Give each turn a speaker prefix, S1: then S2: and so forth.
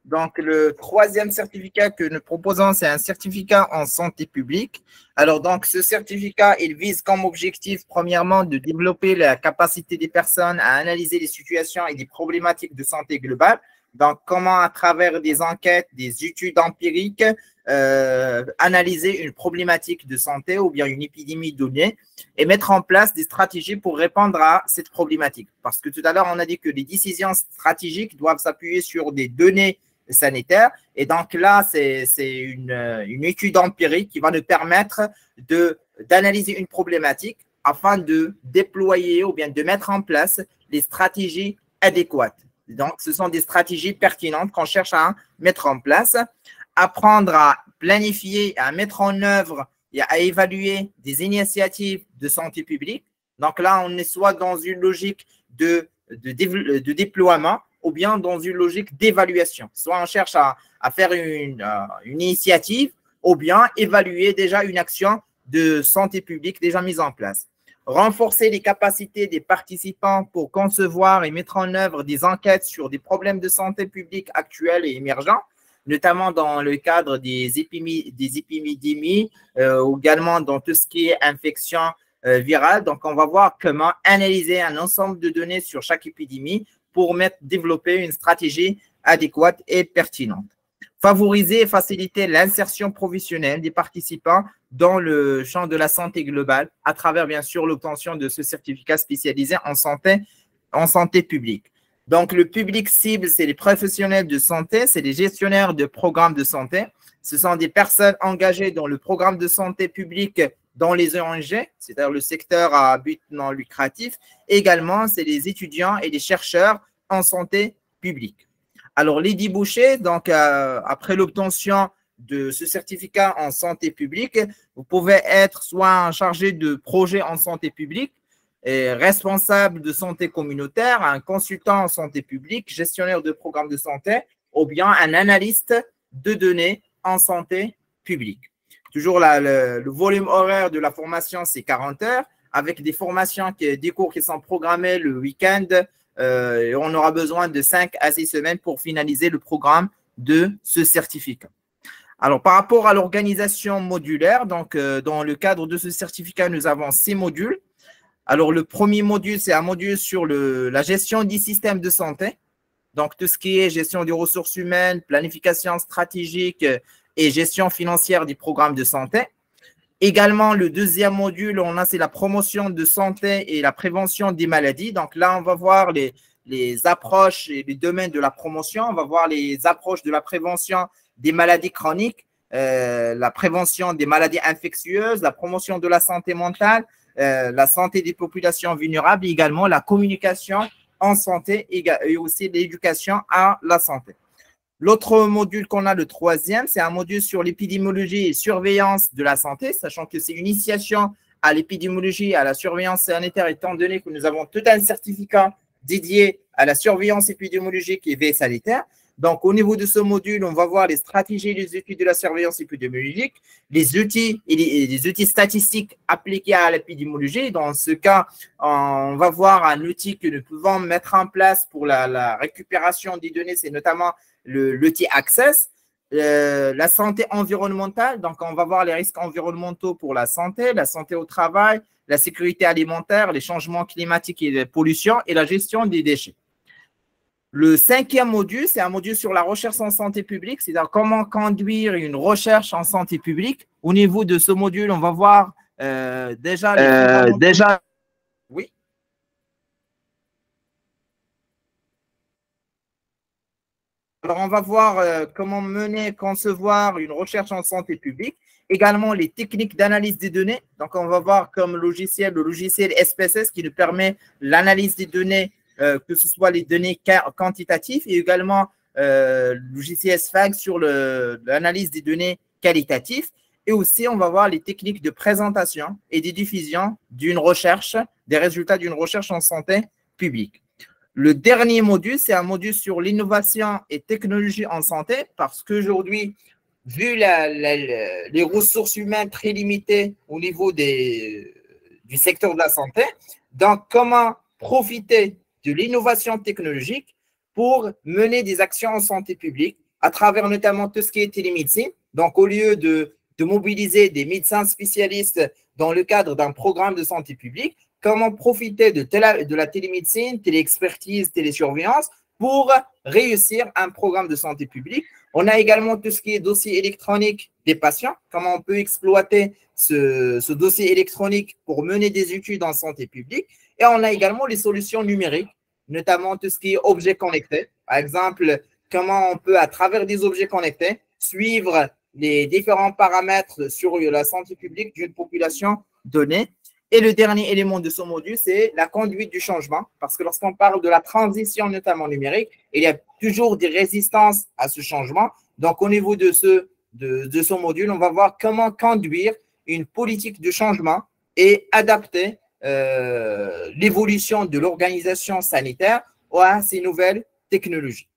S1: Donc, le troisième certificat que nous proposons, c'est un certificat en santé publique. Alors, donc, ce certificat, il vise comme objectif, premièrement, de développer la capacité des personnes à analyser les situations et des problématiques de santé globale. Donc, comment, à travers des enquêtes, des études empiriques, analyser une problématique de santé ou bien une épidémie donnée et mettre en place des stratégies pour répondre à cette problématique. Parce que tout à l'heure, on a dit que les décisions stratégiques doivent s'appuyer sur des données sanitaires. Et donc là, c'est une étude empirique qui va nous permettre d'analyser une problématique afin de déployer ou bien de mettre en place les stratégies adéquates. Donc, ce sont des stratégies pertinentes qu'on cherche à mettre en place, apprendre à planifier, à mettre en œuvre et à évaluer des initiatives de santé publique. Donc là, on est soit dans une logique de déploiement ou bien dans une logique d'évaluation. Soit on cherche à faire une initiative ou bien évaluer déjà une action de santé publique déjà mise en place. Renforcer les capacités des participants pour concevoir et mettre en œuvre des enquêtes sur des problèmes de santé publique actuels et émergents, notamment dans le cadre des épidémies, ou également dans tout ce qui est infection virale. Donc, on va voir comment analyser un ensemble de données sur chaque épidémie pour développer une stratégie adéquate et pertinente. Favoriser et faciliter l'insertion professionnelle des participants dans le champ de la santé globale à travers, bien sûr, l'obtention de ce certificat spécialisé en santé publique. Donc, le public cible, c'est les professionnels de santé, c'est les gestionnaires de programmes de santé. Ce sont des personnes engagées dans le programme de santé publique dans les ONG, c'est-à-dire le secteur à but non lucratif. Également, c'est les étudiants et les chercheurs en santé publique. Alors, les débouchés, donc, après l'obtention de ce certificat en santé publique, vous pouvez être soit chargé de projet en santé publique, responsable de santé communautaire, un consultant en santé publique, gestionnaire de programmes de santé, ou bien un analyste de données en santé publique. Toujours le volume horaire de la formation, c'est 40 heures, avec des formations, des cours qui sont programmés le week-end. On aura besoin de 5 à 6 semaines pour finaliser le programme de ce certificat. Alors, par rapport à l'organisation modulaire, donc, dans le cadre de ce certificat, nous avons 6 modules. Alors, le premier module, c'est un module sur la gestion du système de santé. Donc, tout ce qui est gestion des ressources humaines, planification stratégique et gestion financière des programmes de santé. Également, le deuxième module, c'est la promotion de santé et la prévention des maladies. Donc là, on va voir les approches et les domaines de la promotion. On va voir les approches de la prévention des maladies chroniques, la prévention des maladies infectieuses, la promotion de la santé mentale, la santé des populations vulnérables et également la communication en santé et aussi l'éducation à la santé. L'autre module qu'on a, le troisième, c'est un module sur l'épidémiologie et surveillance de la santé, sachant que c'est une initiation à l'épidémiologie et à la surveillance sanitaire, étant donné que nous avons tout un certificat dédié à la surveillance épidémiologique et veille sanitaire. Donc, au niveau de ce module, on va voir les stratégies et les outils de la surveillance épidémiologique, les outils et les outils statistiques appliqués à l'épidémiologie. Dans ce cas, on va voir un outil que nous pouvons mettre en place pour la récupération des données, c'est notamment l'outil Access. La santé environnementale, donc on va voir les risques environnementaux pour la santé au travail, la sécurité alimentaire, les changements climatiques et la pollution et la gestion des déchets. Le cinquième module, c'est un module sur la recherche en santé publique, c'est-à-dire comment conduire une recherche en santé publique. Au niveau de ce module, on va voir déjà… Oui. Alors, on va voir comment concevoir une recherche en santé publique. Également, les techniques d'analyse des données. Donc, on va voir comme le logiciel SPSS qui nous permet l'analyse des données, que ce soit les données quantitatives et également le logiciel SFAG sur l'analyse des données qualitatives. Et aussi, on va voir les techniques de présentation et de diffusion d'une recherche, des résultats d'une recherche en santé publique. Le dernier module, c'est un module sur l'innovation et technologie en santé parce qu'aujourd'hui, vu les ressources humaines très limitées au niveau du secteur de la santé, donc comment profiter de l'innovation technologique pour mener des actions en santé publique à travers notamment tout ce qui est télémédecine. Donc, au lieu de mobiliser des médecins spécialistes dans le cadre d'un programme de santé publique, comment profiter de la télémédecine, téléexpertise, télésurveillance pour réussir un programme de santé publique. On a également tout ce qui est dossier électronique des patients, comment on peut exploiter ce dossier électronique pour mener des études en santé publique. Et on a également les solutions numériques, notamment tout ce qui est objets connectés. Par exemple, comment on peut, à travers des objets connectés, suivre les différents paramètres sur la santé publique d'une population donnée. Et le dernier élément de ce module, c'est la conduite du changement, parce que lorsqu'on parle de la transition, notamment numérique, il y a toujours des résistances à ce changement. Donc, au niveau de ce module, on va voir comment conduire une politique de changement et adapter l'évolution de l'organisation sanitaire à ces nouvelles technologies.